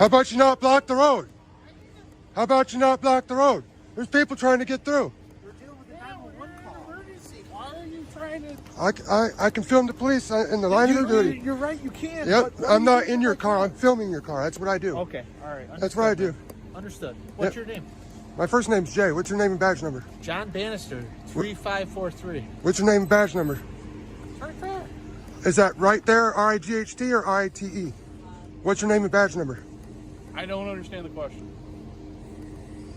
How about you not block the road? How about you not block the road? There's people trying to get through. We're dealing with a 911 call. Emergency. Why are you trying to... I can film the police in the line of their duty. You're right, you can. Yep, I'm not in your car. I'm filming your car. That's what I do. Okay, all right. Understood. That's what I do. Understood. What's your name? My first name's Jay. What's your name and badge number? John Bannister, 3543. What's your name and badge number? It's right there. Is that right there, R-I-G-H-T or R-I-T-E? What's your name and badge number? I don't understand the question.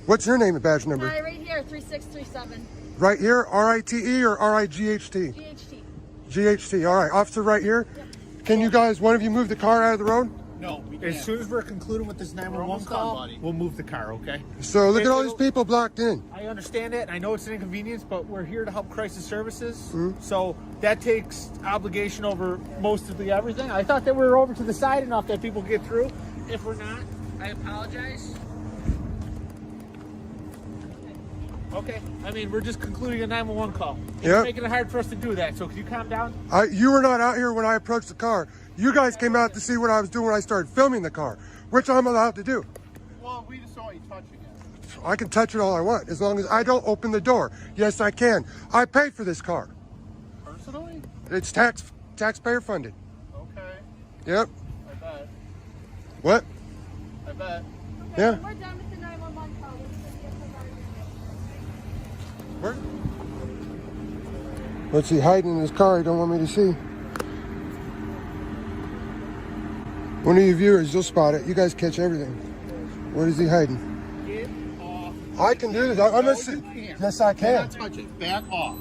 What's your name and badge number? Hi, right here, 3637. Right here, R-I-T-E or R-I-G-H-T? GHT. G-H-T, all right. Officer right here. Yep. Can you guys, one of you move the car out of the road? No, we can't. As soon as we're concluding with this 911 call, we'll move the car, okay? So look at all these people blocked in. I understand it. I know it's an inconvenience, but we're here to help crisis services. So that takes obligation over most of the everything. I thought that we were over to the side enough that people get through. If we're not, I apologize. Okay, I mean, we're just concluding a 911 call. You're making it hard for us to do that, so can you calm down? You were not out here when I approached the car. You guys came out to see what I was doing when I started filming the car, which I'm allowed to do. Well, we just saw you touching it. I can touch it all I want, as long as I don't open the door. Yes, I can. I paid for this car. Personally? It's taxpayer funded. Okay. Yep. I bet. What? I bet. Okay, Yeah. we're done with the 911 call. Where? What's he hiding in his car? He don't want me to see. One of you viewers, you'll spot it. You guys catch everything. What is he hiding? Get off. I can do this. I'm gonna see. Yes, I can. Touch it. Back off.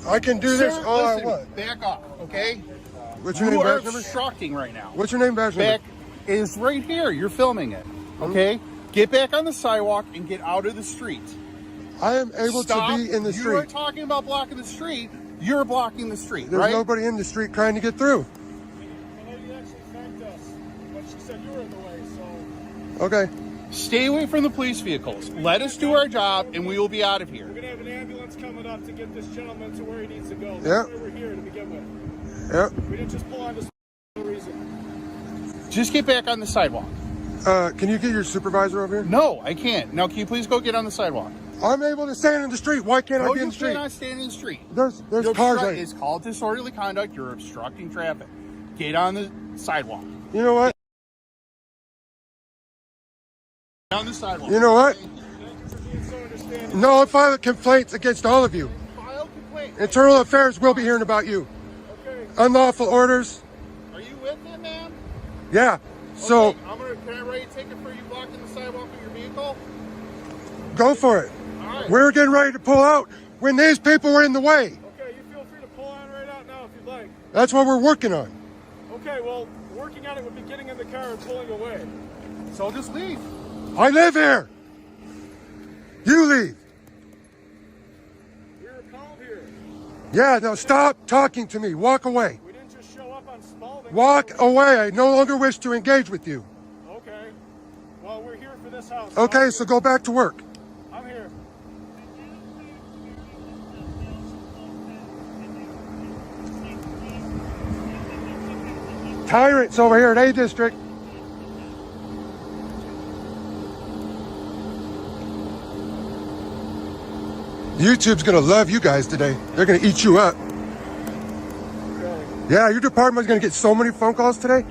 I can do this all listen, I want. Back off, okay? What's your name, You are badge number? obstructing right now. What's your name, badge number? Back is right here. You're filming it, okay? Get back on the sidewalk and get out of the street. I am able Stop. to be in the You are street. talking about blocking the street. You're blocking the street, There's right? nobody in the street trying to get through. The lady actually thanked us, but she said you were in the way, so... Okay. Stay away from the police vehicles. Let us do our job, and we will be out of here. We're going to have an ambulance coming up to get this gentleman to where he needs to go. That's Yeah. why we're here to begin with. Yep. We didn't just pull on this for no reason. Just get back on the sidewalk. Can you get your supervisor over here? No, I can't. Now, can you please go get on the sidewalk? I'm able to stand in the street. Why can't I No, be in you the street? cannot stand in the street. There's You're cars obstru- right. It's called disorderly conduct. You're obstructing traffic. Get on the sidewalk. You know what? Get on the sidewalk. You know what? Thank you for being so understanding. No, I'm filing complaints against all of you. File complaint. Internal Affairs will be hearing about you. Okay. Unlawful orders. Are you with me, ma'am? Yeah. So Okay, can I write a ticket for you blocking the sidewalk with your vehicle? go for it. All right. We're getting ready to pull out when these people were in the way. Okay, you feel free to pull on right out now if you'd like. That's what we're working on. Okay, well, working on it would be getting in the car and pulling away. So just leave. I live here. You leave. We were called here. Yeah, now stop talking to me. Walk away. We didn't just show up on Spalding. Walk away. I no longer wish to engage with you. Okay. Well, we're here for this house. Okay, so go back to work. I'm here. Tyrants over here at A District. YouTube's gonna love you guys today. They're gonna eat you up. Okay. Yeah, your department's gonna get so many phone calls today.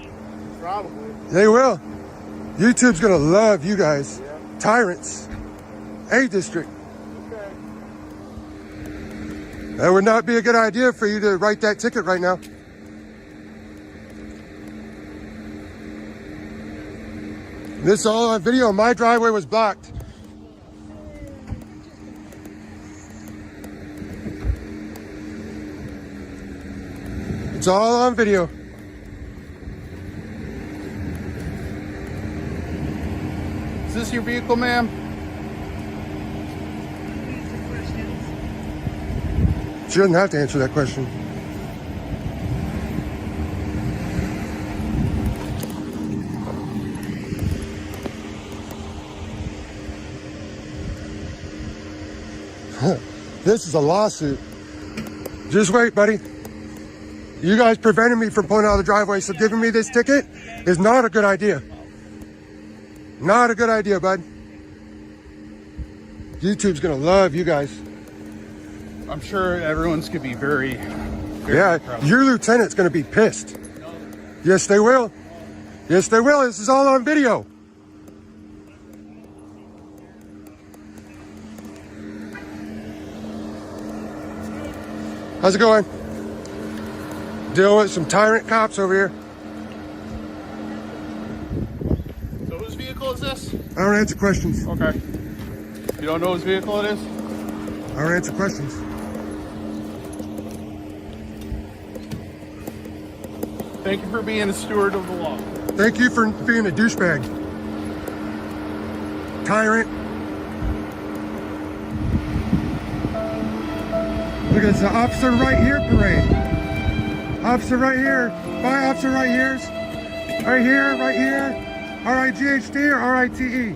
Probably. They will. YouTube's gonna love you guys. Yeah. Tyrants. A District. Okay. That would not be a good idea for you to write that ticket right now. This is all on video. My driveway was blocked. It's all on video. Is this your vehicle, ma'am? She doesn't have to answer that question. This is a lawsuit. Just wait, buddy. You guys prevented me from pulling out of the driveway, so giving me this ticket is not a good idea. Not a good idea, bud. YouTube's gonna love you guys. I'm sure everyone's gonna be very Yeah, proud. your lieutenant's gonna be pissed. Yes, they will. Yes, they will. This is all on video. How's it going? Dealing with some tyrant cops over here. So whose vehicle is this? I don't answer questions. Okay. You don't know whose vehicle it is? I don't answer questions. Thank you for being a steward of the law. Thank you for being a douchebag. Tyrant. Look at this, officer right here parade. Officer right here. Bye, officer right here. Right here, right here. R-I-G-H-T or R-I-T-E?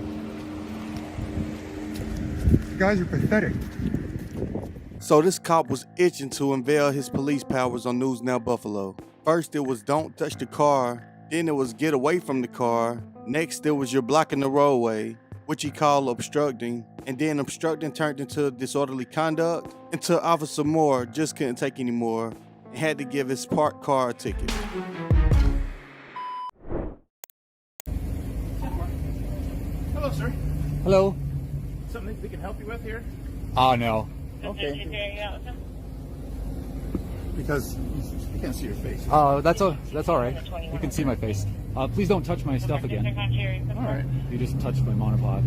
You guys are pathetic. So this cop was itching to unveil his police powers on News Now Buffalo. First it was don't touch the car, then it was get away from the car, next it was you're blocking the roadway, which he called obstructing, and then obstructing turned into disorderly conduct, until Officer Moore just couldn't take anymore and had to give his parked car a ticket. Hello, sir. Hello. Something we can help you with here? Oh, no. Okay. Because you can't see your face. That's all right. You can see my face. Please don't touch my stuff again. All right. You just touched my monopod.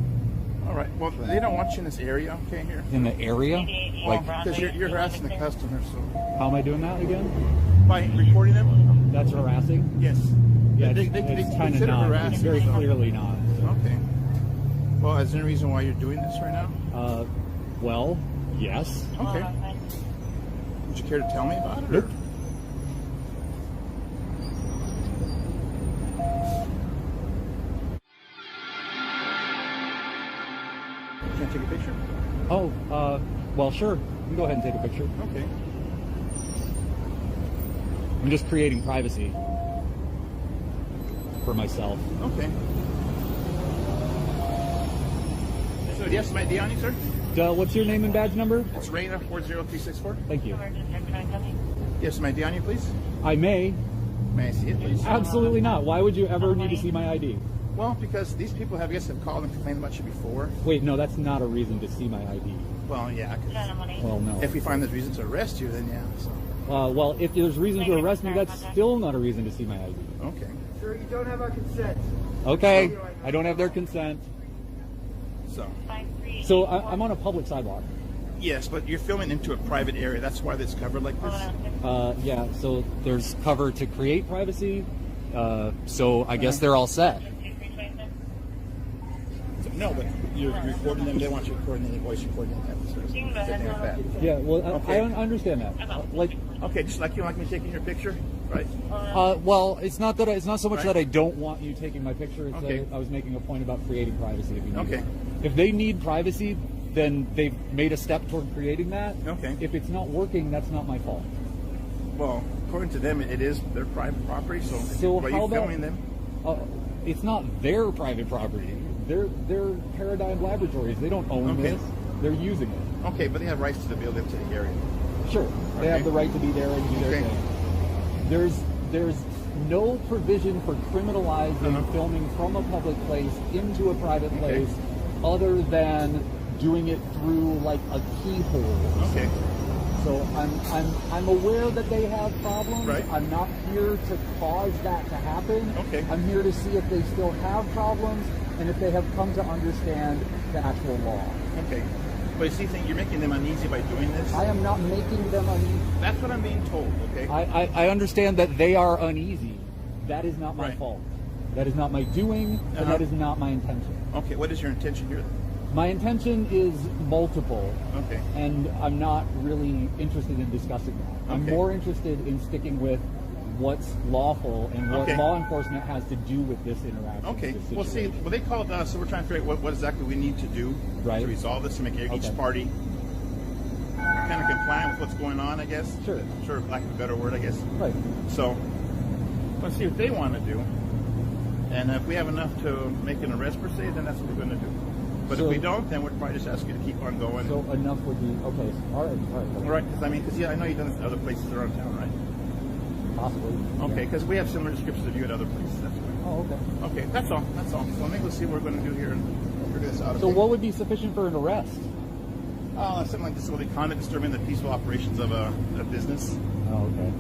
All right. Well, they don't want you in this area, okay, here? In the area? Like, Because you're harassing the customer, so... how am I doing that again? By recording them? That's harassing? Yes. Yeah, they it's kind of consider not. It's harassing. very clearly not. Okay. Well, is there any reason why you're doing this right now? Well, yes. Okay. Would you care to tell me about it? Nope. Can I take a picture? Oh, well, sure. You can go ahead and take a picture. Okay. I'm just creating privacy for myself. Okay. So, yes, my D on you, sir? What's your name and badge number? It's Raina 40364. Thank you. Yes, my D on you, please? I may. May I see it, please? Absolutely not. Why would you ever need to see my ID? Well, because these people have, I guess, have called and complained about you before. Wait, no, that's not a reason to see my ID. Well, yeah. 'Cause Well, no. if we find there's reason to arrest you, then yeah. So. Well, if there's reason to arrest me, that's still not a reason to see my ID. Okay. Sir, you don't have our consent. Okay, I don't have their consent. So. I'm on a public sidewalk. Yes, but you're filming into a private area. That's why it's covered like this. Yeah, so there's cover to create privacy. So I guess they're all set. No, but you're recording them. They want you recording any voice recording them. Yeah, well, Okay. I understand that. Like, Okay, just like you like me taking your picture, right? well, it's not so much Right. that I don't want you taking my picture. It's Okay. that I was making a point about creating privacy. If you need Okay. it. If they need privacy, then they've made a step toward creating that. Okay. If it's not working, that's not my fault. Well, according to them, it is their private property. So are how you about filming them? It's not their private property. They're Paradigm Laboratories. They don't own Okay. this. They're using it. Okay, but they have rights to the building to the area. Sure, they have Okay. the right to be there and do their Okay. thing. There's no provision for criminalizing filming from a public place into a private Okay. place, other than doing it through like a keyhole. Okay. So I'm aware that they have problems. Right. I'm not here to cause that to happen. Okay. I'm here to see if they still have problems and if they have come to understand the actual law. Okay. But you see, you're making them uneasy by doing this. I am not making them uneasy. That's what I'm being told. Okay. I understand that they are uneasy. That is not my Right. fault. That is not my doing, and that is not my intention. Okay. What is your intention here? My intention is multiple, Okay. and I'm not really interested in discussing that. I'm Okay. more interested in sticking with what's lawful and what Okay. law enforcement has to do with this interaction. Okay. this Well, see, situation. well, they called us, so we're trying to figure out what exactly we need to do Right. to resolve this, to make each Okay. party kind of compliant with what's going on, I guess. Sure. Sure, lack of a better word, I guess. Right. So, let's see what they want to do. And if we have enough to make an arrest per se, then that's what we're going to do. But if we don't, then we'll probably just ask you to keep on going. So enough would be okay. All right. All right, because I know you've done this in other places around town, right? Possibly. Okay, because we have similar descriptions of you at other places. That's why. Oh, okay. Okay, that's all. That's all. So maybe we'll see what we're going to do here and figure this out. So what would be sufficient for an arrest? Something like disorderly conduct disturbing the peaceful operations of a business. Oh, okay.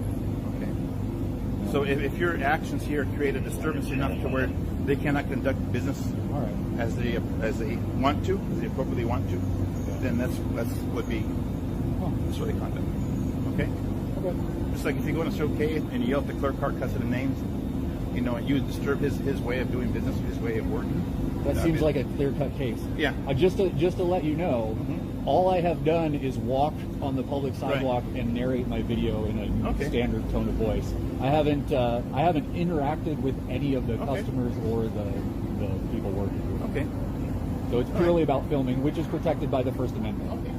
Okay. So if your actions here create a disturbance enough to where they cannot conduct business All right. as they want to, as they appropriately want to, then that's would be disorderly conduct. Okay. Okay. Just like if you go in a showcase and you yell at the clerk, cart, cuss it in names, you know, and you disturb his way of doing business, his way of working. That seems like a clear-cut case. Yeah. Just to let you know, all I have done is walk on the public sidewalk and narrate my video in a standard tone of voice. I haven't interacted with any of the customers or the people working here. Okay. So it's purely about filming, which is protected by the First Amendment. Okay.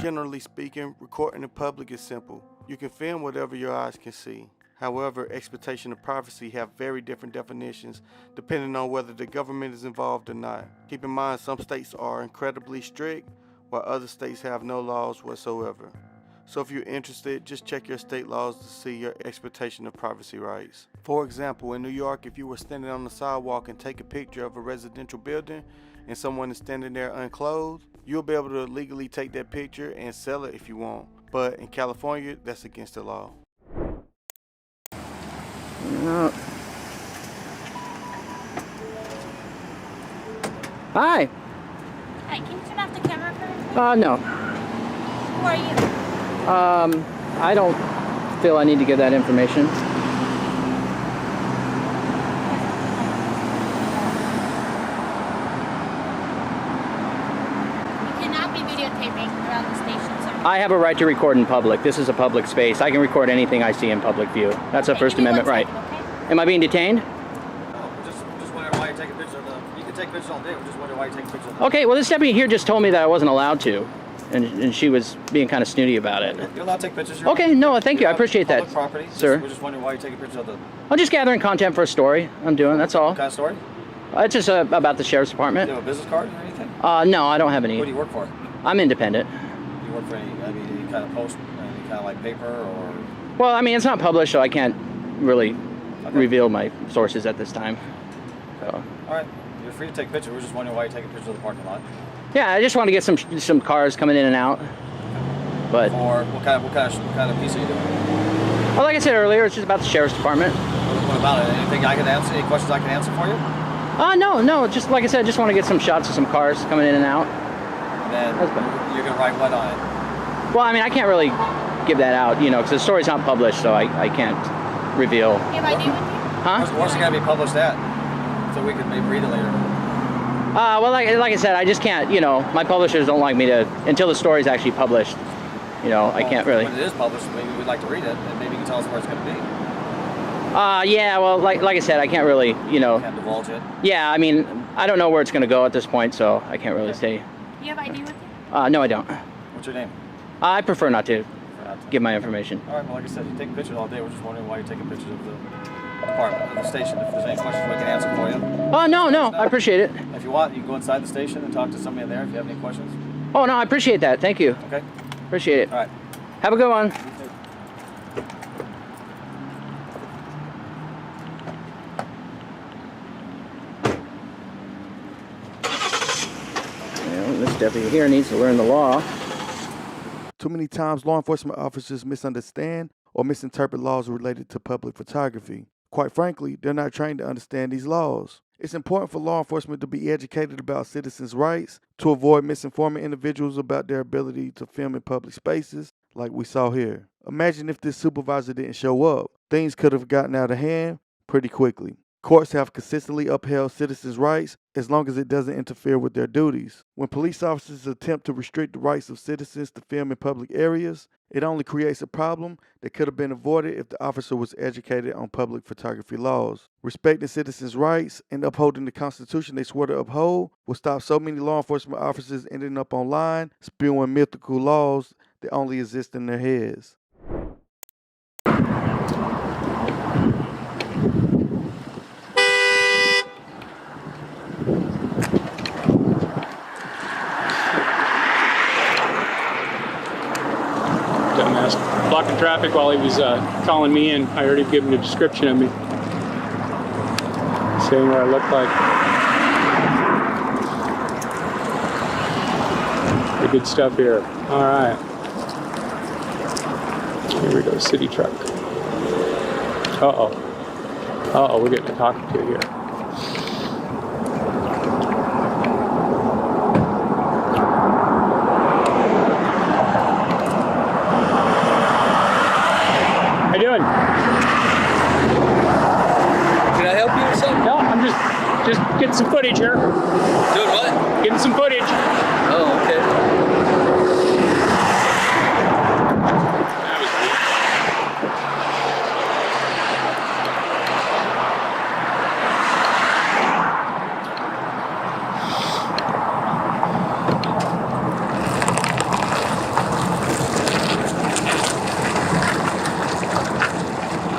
Generally speaking, recording in public is simple. You can film whatever your eyes can see. However, expectation of privacy have very different definitions depending on whether the government is involved or not. Keep in mind some states are incredibly strict while other states have no laws whatsoever. So if you're interested, just check your state laws to see your expectation of privacy rights. For example, in New York, if you were standing on the sidewalk and take a picture of a residential building and someone is standing there unclothed, you'll be able to legally take that picture and sell it if you want. But in California, that's against the law. Hi. Hi, can you turn off the camera for me? No. Who are you? I don't feel I need to give that information. You cannot be videotaping around the station, sir. I have a right to record in public. This is a public space. I can record anything I see in public view. That's a First Amendment right. Am I being detained? No, just wondering why you're taking pictures of the... You can take pictures all day. We're just wondering why you're taking pictures of the... Okay, well this deputy here just told me that I wasn't allowed to. And she was being kind of snooty about it. You're allowed to take pictures. Okay, no, thank you. I appreciate that, Property, sir. We're just wondering why you're taking pictures of the... I'm just gathering content for a story I'm doing, that's all. What kind of story? It's just about the sheriff's department. Do you have a business card or anything? No, I don't have any. What do you work for? I'm independent. Do you work for any kind of post, any kind of like paper or... Well, I mean, it's not published, so I can't really reveal my sources at this time. So. All right, you're free to take pictures. We're just wondering why you're taking pictures of the parking lot. Yeah, I just want to get some cars coming in and out. But or what kind of piece are you doing? Well, like I said earlier, it's just about the sheriff's department. What about it? Anything I can answer? Any questions I can answer for you? No. Just like I said, I just want to get some shots of some cars coming in and out. And then you're gonna write what on it? Well, I mean, I can't really give that out, because the story's not published, so I can't reveal. Have I do with you? Huh? Where's it gonna be published at? So we can maybe read it later. Well, like I said, I just can't. My publishers don't like me to until the story's actually published. I can't really. When it is published, maybe we'd like to read it, and maybe you can tell us where it's going to be. Yeah, well, like I said, I can't really, Can't divulge it. Yeah, I mean, I don't know where it's going to go at this point, so I can't really say. Do you have ID with you? No, I don't. What's your name? I prefer not to give my information. All right, well, like I said, you take pictures all day. We're just wondering why you're taking pictures of the department, of the station. If there's any questions we can answer for you. No, I appreciate it. If you want, you can go inside the station and talk to somebody in there if you have any questions. Oh, no, I appreciate that. Thank you. Okay. Appreciate it. All right. Have a good one. This deputy here needs to learn the law. Too many times law enforcement officers misunderstand or misinterpret laws related to public photography. Quite frankly, they're not trained to understand these laws. It's important for law enforcement to be educated about citizens' rights, to avoid misinforming individuals about their ability to film in public spaces, like we saw here. Imagine if this supervisor didn't show up. Things could have gotten out of hand pretty quickly. Courts have consistently upheld citizens' rights as long as it doesn't interfere with their duties. When police officers attempt to restrict the rights of citizens to film in public areas, it only creates a problem that could have been avoided if the officer was educated on public photography laws. Respecting citizens' rights and upholding the Constitution they swore to uphold will stop so many law enforcement officers ending up online spewing mythical laws that only exist in their heads. Dumbass. Blocking traffic while he was calling me in. I already given a description of me. Saying what I look like. Pretty good stuff here. Alright. Here we go, city truck. Uh-oh. Uh-oh, we're getting to talking to here. How you doing? Can I help you or something? No, I'm just getting some footage here. Doing what? Getting some footage. Oh, okay.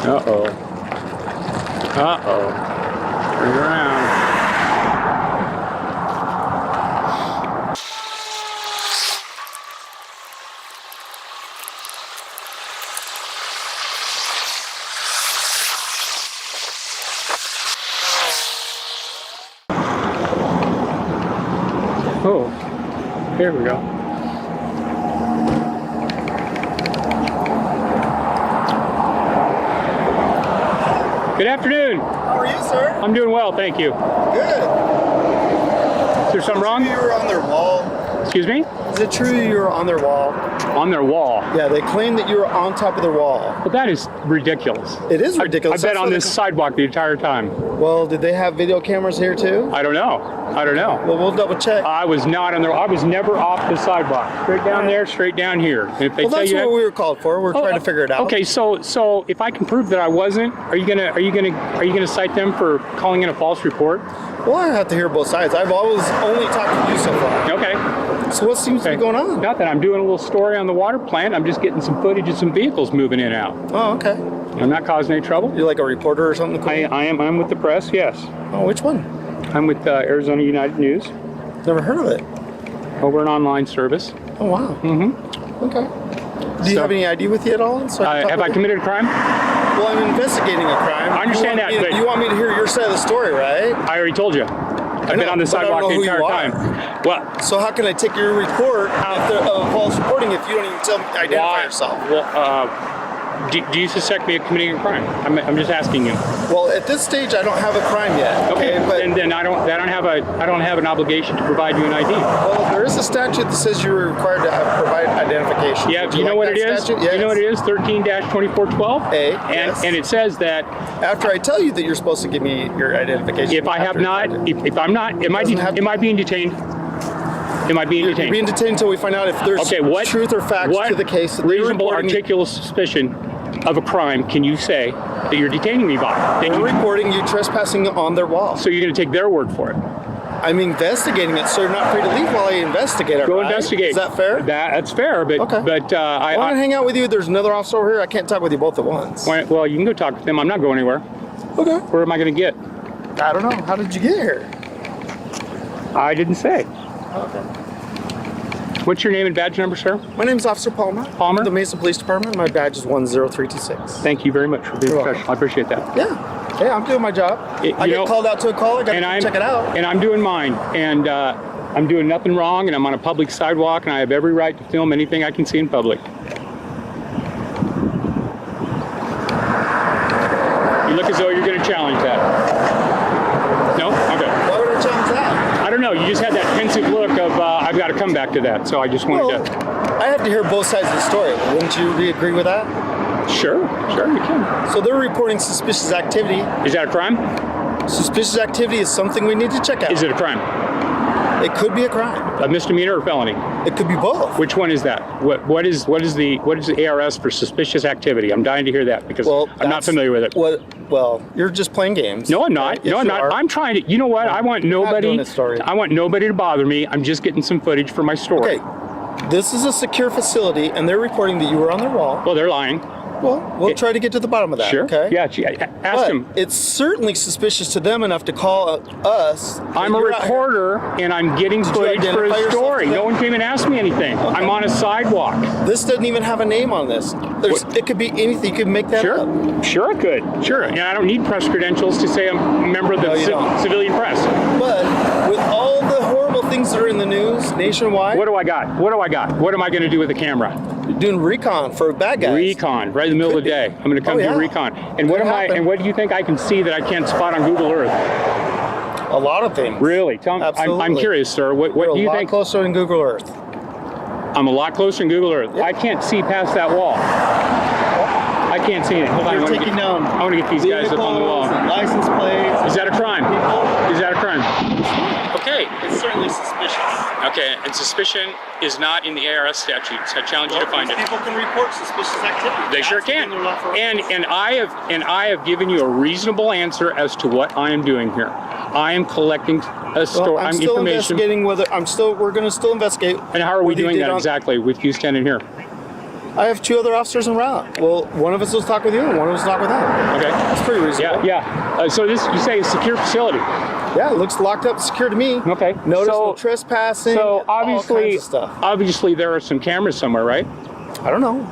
Uh-oh. Uh-oh. Turn around. Oh, here we go. Good afternoon. How are you, sir? I'm doing well, thank you. Good. Is there something wrong? You were on their wall. Excuse me? Is it true you were on their wall? On their wall? Yeah, they claim that you were on top of their wall. But that is ridiculous. It is ridiculous. I've been on this sidewalk the entire time. Well, did they have video cameras here too? I don't know. I don't know. Well, we'll double check. I was not on there. I was never off the sidewalk. Straight down there, straight down here. And if they Well, tell that's you what we were called for. We're trying to figure it out. Okay, so if I can prove that I wasn't, are you gonna cite them for calling in a false report? Well, I have to hear both sides. I've always only talked to you so far. Okay. So what seems to be going on? Nothing. I'm doing a little story on the water plant. I'm just getting some footage of some vehicles moving in and out. Oh, okay. I'm not causing any trouble. You're like a reporter or something? Cool? I'm with the press, yes. Oh, which one? I'm with Arizona United News. Never heard of it. Over an online service. Oh, wow. Mm-hmm. Okay. Do you have any ID with you at all? So have I committed a crime? Well, I'm investigating a crime. I understand that, but you want me to hear your side of the story, right? I already told you. I've been on the sidewalk the entire time. What? So how can I take your report of false reporting if you don't even identify yourself? Well, do you suspect me of committing a crime? I'm just asking you. Well, at this stage, I don't have a crime yet. Okay, but then I don't have an obligation to provide you an ID. Well, there is a statute that says you're required to provide identification. Yeah, you know what it is? Statute? Yes. You know what it is? 13-2412. Yes. And it says that after I tell you that you're supposed to give me your identification. If I have not, if I'm not, am I being detained? Am I being detained? You're being detained until we find out if there's truth or facts to the case. What reasonable, articulable suspicion of a crime can you say that you're detaining me by? They're reporting you trespassing on their wall. So you're going to take their word for it? I'm investigating it, so you're not free to leave while I investigate it. Go investigate. Is that fair? That's fair, but okay. But I want to hang out with you. There's another officer over here. I can't talk with you both at once. Well, you can go talk with them. I'm not going anywhere. Okay. Where am I going to get? I don't know. How did you get here? I didn't say. Okay. What's your name and badge number, sir? My name is Officer Palmer. Palmer? The Mesa Police Department. My badge is 10326. Thank you very much for being professional. I appreciate that. Yeah. Hey, I'm doing my job. I get called out to a call. I got to check it out. And I'm doing mine. And I'm doing nothing wrong. And I'm on a public sidewalk. And I have every right to film anything I can see in public. You look as though you're going to challenge that. No? Okay. Why would I challenge that? I don't know. You just had that pensive look of, I've got to come back to that. So I just wanted to. I have to hear both sides of the story. Wouldn't you agree with that? Sure, you can. So they're reporting suspicious activity. Is that a crime? Suspicious activity is something we need to check out. Is it a crime? It could be a crime. A misdemeanor or felony? It could be both. Which one is that? What is the ARS for suspicious activity? I'm dying to hear that because I'm not familiar with it. Well, you're just playing games. No, I'm not. Yes, no, I'm not. are. I'm trying to. You know what? I want nobody. I want nobody to bother me. I'm just getting some footage for my story. Okay. This is a secure facility, and they're reporting that you were on their wall. Well, they're lying. Well, we'll try to get to the bottom of that. Sure. Okay. Yeah. Ask them. It's certainly suspicious to them enough to call us. I'm a reporter, and I'm getting footage for a story. No one came and asked me anything. Okay. I'm on a sidewalk. This doesn't even have a name on this. It could be anything. You could make that up. Sure, I could. Sure. And I don't need press credentials to say I'm a member of the civilian press. But with all the horrible things that are in the news nationwide. What do I got? What am I going to do with the camera? You're doing recon for bad guys. Recon, right in the middle of the day. I'm going to come do recon. And what do you think I can see that I can't spot on Google Earth? A lot of things. Really? Tell me. I'm curious, sir. What do you think? A lot closer than Google Earth. I'm a lot closer than Google Earth. I can't see past that wall. I can't see it. Hold on. I want to get these guys up on the wall. License plates. Is that a crime? Is that a crime? Okay. It's certainly suspicious. Okay, and suspicion is not in the ARS statutes. I challenge you to find it. People can report suspicious activity. They sure can. And I have given you a reasonable answer as to what I am doing here. I am collecting a story. I'm still investigating whether we're going to still investigate. And how are we doing that exactly with you standing here? I have 2 other officers en route. Well, one of us will talk with you, and one of us will talk with them. Okay, that's pretty reasonable. Yeah. So this, you say, is a secure facility? Yeah, it looks locked up, secure to me. Okay. Notice no trespassing. So obviously, all kinds of stuff. Obviously, there are some cameras somewhere, right? I don't know.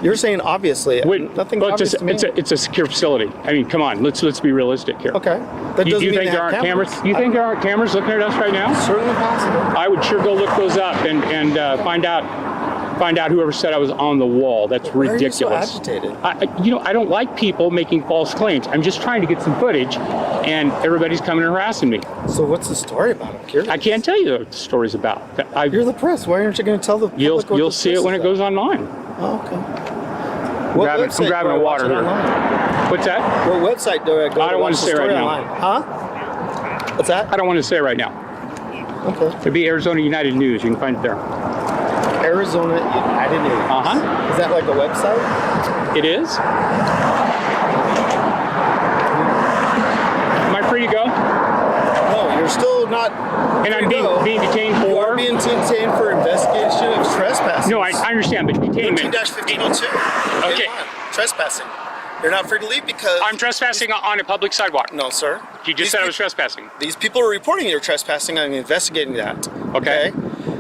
You're saying obviously. Nothing obvious to me. It's a secure facility. I mean, come on, let's be realistic here. Okay. That doesn't mean think there aren't cameras? You think there aren't cameras looking at us right now? Certainly possible. I would sure go look those up and find out whoever said I was on the wall. That's ridiculous. Why are you so agitated? I don't like people making false claims. I'm just trying to get some footage, and everybody's coming and harassing me. So what's the story about? I'm curious. I can't tell you what the story's about. You're the press. Why aren't you going to tell the public You'll see it when it goes online. Oh, okay. I'm grabbing a water here. What's that? What website do I go to? I don't want to say right now. Huh? What's that? I don't want to say right now. Okay. It'd be Arizona United News. You can find it there. Arizona United News. Uh-huh. Is that like a website? It is. Am I free to go? No, you're still not. And I'm being detained for? You are being detained for investigation of trespassing. No, I understand, but detainment. 13-1502. Okay. Trespassing. You're not free to leave because... I'm trespassing on a public sidewalk. No, sir. You just said I was trespassing. These people are reporting you're trespassing. I'm investigating that. Okay.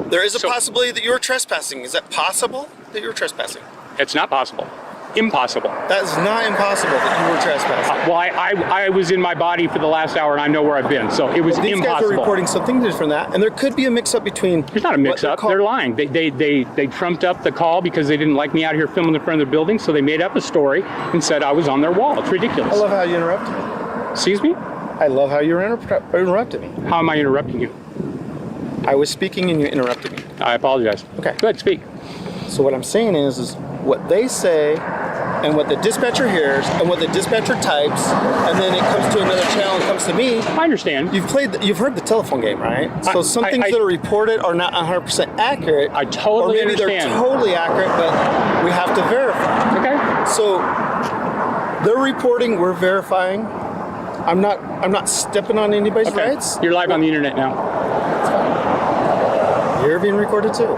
There is a possibility that you were trespassing. Is that possible that you were trespassing? It's not possible. Impossible. That is not impossible that you were trespassing. Well, I was in my body for the last hour, and I know where I've been, so it was these impossible. These guys are reporting something different from that, and there could be a mix-up between... There's not a mix-up. They're lying. They trumped up the call because they didn't like me out here filming in front of the building, so they made up a story and said I was on their wall. It's ridiculous. I love how you interrupted me. Excuse me? I love how you interrupted me. How am I interrupting you? I was speaking and you interrupted me. I apologize. Okay. Go ahead, speak. So what I'm saying is what they say and what the dispatcher hears and what the dispatcher types, and then it comes to another channel and comes to me. I understand. You've heard the telephone game, right? So some things that are reported are not 100% accurate. I totally or maybe understand. They're totally accurate, but we have to verify. Okay. So they're reporting, we're verifying. I'm not stepping on anybody's rights. You're live on the internet now. That's fine. You're being recorded too.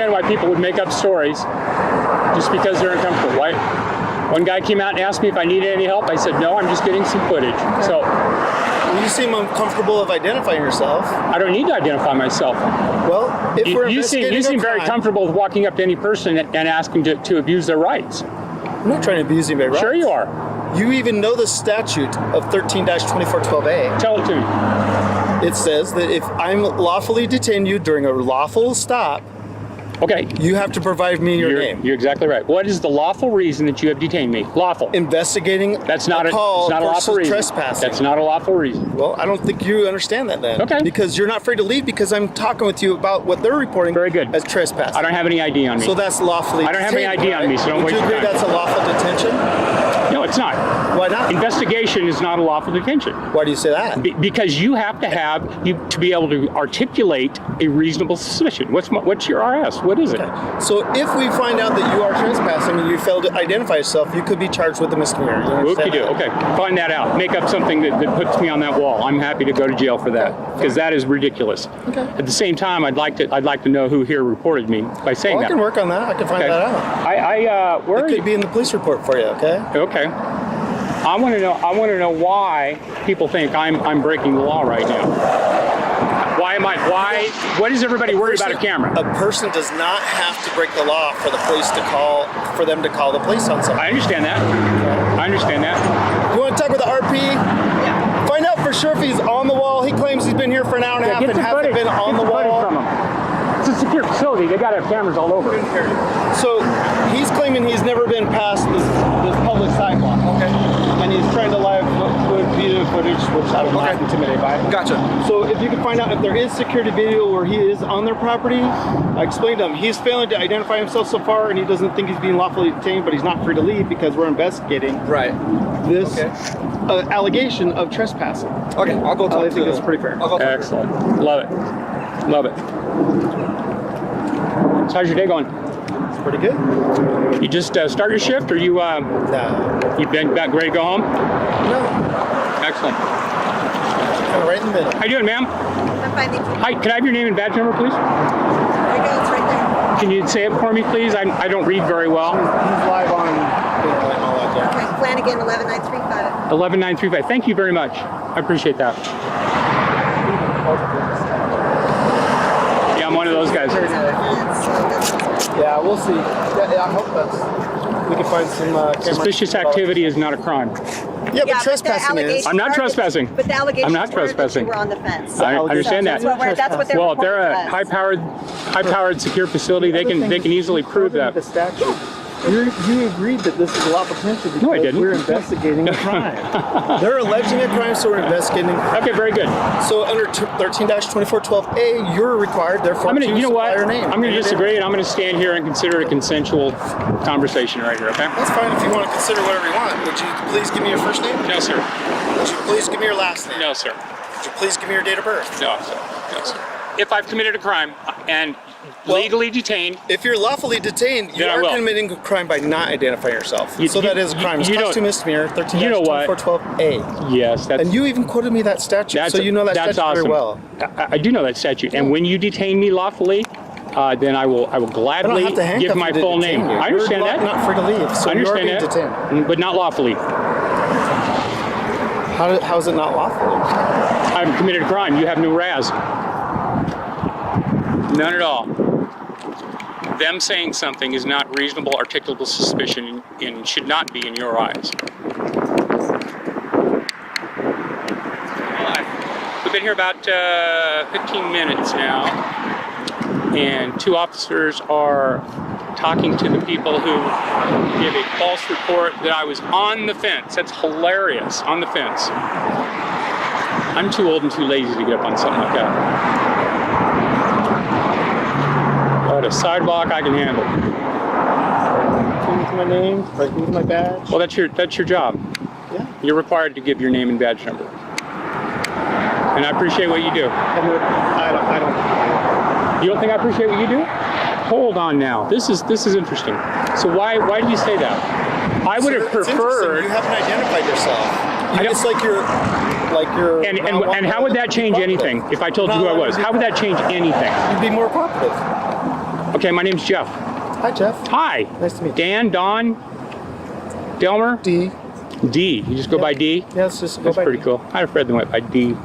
Why people would make up stories just because they're uncomfortable. Why? One guy came out and asked me if I needed any help. I said, no, I'm just getting some footage. So you seem uncomfortable of identifying yourself. I don't need to identify myself. Well, if we're investigating you seem very comfortable with walking up to any person and asking to abuse their rights. I'm not trying to abuse anybody's rights. Sure you are. You even know the statute of 13-2412A. Tell it to me. It says that if I'm lawfully detained you during a lawful stop, Okay. You have to provide me your name. You're exactly right. What is the lawful reason that you have detained me? Lawful. Investigating. That's not a call. It's not a lawful reason. Trespassing. That's not a lawful reason. Well, I don't think you understand that then. Okay. Because you're not free to leave because I'm talking with you about what they're reporting. Very good. As trespassing. I don't have any ID on me. So that's lawfully. I don't have any ID on me, so don't Would waste you your agree time. that's a lawful detention? No, it's not. Why not? Investigation is not a lawful detention. Why do you say that? Because you have to to be able to articulate a reasonable suspicion. What's your RS? What is it? Okay. So if we find out that you are trespassing and you fail to identify yourself, you could be charged with a misdemeanor. Whoop-de-doo. Okay, find that out. Make up something that puts me on that wall. I'm happy to go to jail for that because that is ridiculous. Okay. At the same time, I'd like to know who here reported me by saying that. I can work on that. I can find that out. Where it could be in the police report for you. Okay. Okay. I want to know why people think I'm breaking the law right now. Why? What is everybody worried about a camera? A person does not have to break the law for the police to call, for them to call the police on something. I understand that. Okay. I understand that. You want to talk with the RP? Yeah. Find out for sure if he's on the wall. He claims he's been here for an hour and a half and hasn't been on the wall. It's a secure facility. They got to have cameras all over. So he's claiming he's never been past this public sidewalk. Okay. And he's trying to live video footage, which I'm not intimidated by. Gotcha. So if you can find out if there is security video where he is on their property, I explained to him he's failing to identify himself so far, and he doesn't think he's being lawfully detained, but he's not free to leave because we're investigating this allegation of trespassing. Okay, I'll go talk to I think that's pretty fair. Excellent. Love it. Love it. So how's your day going? It's pretty good. You just start your shift, or you you been back ready to go home? No. Excellent. Right in the middle. How you doing, ma'am? I'm fine, thank you. Hi, can I have your name and badge number, please? There you go, it's right there. Can you say it for me, please? I don't read very well. He's live on all that there. Okay, Flanagan, 11935. 11935. Thank you very much. I appreciate that. Yeah, I'm one of those guys. Yeah, we'll see. Yeah, I hope we can find some Suspicious activity is not a crime. Yeah, but trespassing is. I'm not trespassing. But the allegations I'm not trespassing. were on the fence. I understand that. That's what they're well, if they're a high-powered secure facility, they can easily prove that. The statute. You agreed that this is a lawful detention because No, I didn't. we're investigating a crime. They're alleging a crime, so we're investigating. Okay, very good. So under 13-2412A, you're required, therefore, to supply your name. I'm going to disagree, and I'm going to stand here and consider it a consensual conversation right here, okay? That's fine if you want to consider whatever you want. Would you please give me your first name? No, sir. Would you please give me your last name? No, sir. Would you please give me your date of birth? No, sir. No, sir. If I've committed a crime and legally detained... If you're lawfully detained, you are committing a crime by not identifying yourself. So that is a crime. It's class 2 misdemeanor, 13-2412A. Yes, that's... And you even quoted me that statute, so you know that statute very well. I do know that statute. And when you detain me lawfully, then I will gladly give my full name. I understand that. You're not free to leave, so I understand you are being detained. But not lawfully. How is it not lawful? I've committed a crime. You have no RAS. None at all. Them saying something is not reasonable, articulable suspicion and should not be in your eyes. We've been here about 15 minutes now, and 2 officers are talking to the people who give a false report that I was on the fence. That's hilarious, on the fence. I'm too old and too lazy to get up on something like that. But a sidewalk I can handle. Use my name, use my badge. Well, that's your job. Yeah. You're required to give your name and badge number. And I appreciate what you do. I don't. You don't think I appreciate what you do? Hold on now. This is interesting. So why did you say that? I would have preferred. You haven't identified yourself. It's like you're. And how would that change anything if I told you who I was? How would that change anything? You'd be more cooperative. Okay, my name's Jeff. Hi, Jeff. Hi. Nice to meet you. Dan, Don, Delmer? D. D. You just go by D? Yeah, it's just go That's by pretty D. cool. I had a friend that went by D.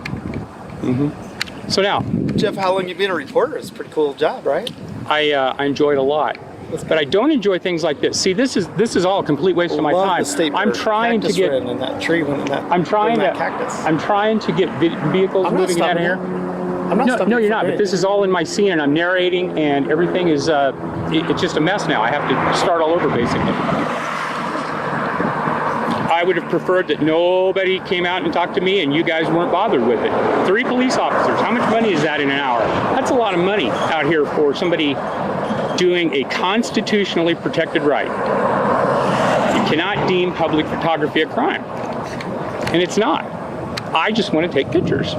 So now, Jeff, how long you been a reporter? It's a pretty cool job, right? I enjoy it a lot. But I don't enjoy things like this. See, this is all a complete waste of my time. I'm trying to get in that tree when that I'm trying to get vehicles moving out of here. No, you're not. But this is all in my scene, and I'm narrating, and everything is it's just a mess now. I have to start all over, basically. I would have preferred that nobody came out and talked to me, and you guys weren't bothered with it. 3 police officers. How much money is that in an hour? That's a lot of money out here for somebody doing a constitutionally protected right. You cannot deem public photography a crime, and it's not. I just want to take pictures.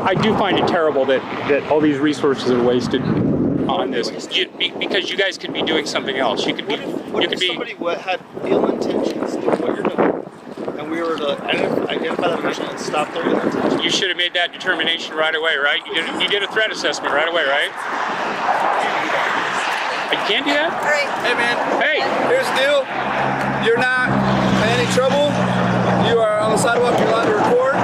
I do find it terrible that all these resources are wasted on this because you guys could be doing something else. You could be. What if somebody had ill intentions with what you're doing, and we were to identify that person and stop their ill intentions? You should have made that determination right away, right? You did a threat assessment right away, right? You can't do that? All right. Hey, man. Hey. Here's the deal. You're not in any trouble. You are on the sidewalk. You're allowed to record.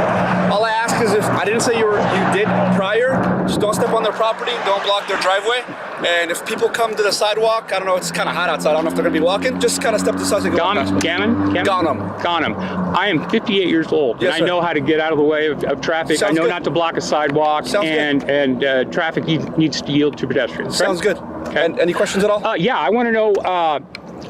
All I ask is if I didn't say you did prior, just don't step on their property. Don't block their driveway. And if people come to the sidewalk, I don't know, it's kind of hot outside. I don't know if they're going to be walking. Just kind of step to the side. Ganem. I am 58 years old, yes, and I know how to get out of the way of traffic. Sounds I know good. not to block a sidewalk, and traffic needs to yield to pedestrians. Sounds good. Okay. And any questions at all? Yeah, I want to know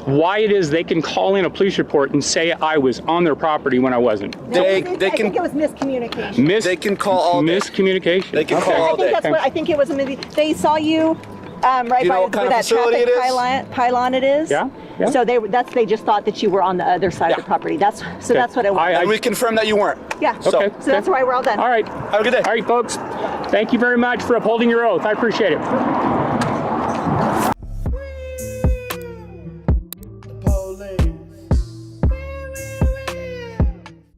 why it is they can call in a police report and say I was on their property when I wasn't. I think it was miscommunication. They can call all day. Miscommunication. They can call all day. I think it was they saw you right you know by what kind where of that facility traffic it is? pylon it is. Yeah. Yeah. So they just thought that you were on the other side of the property. That's what it was. And we confirm that you weren't. Yeah. So that's why we're all done. All right. Have a good day. All right, folks. Thank you very much for upholding your oath. I appreciate it.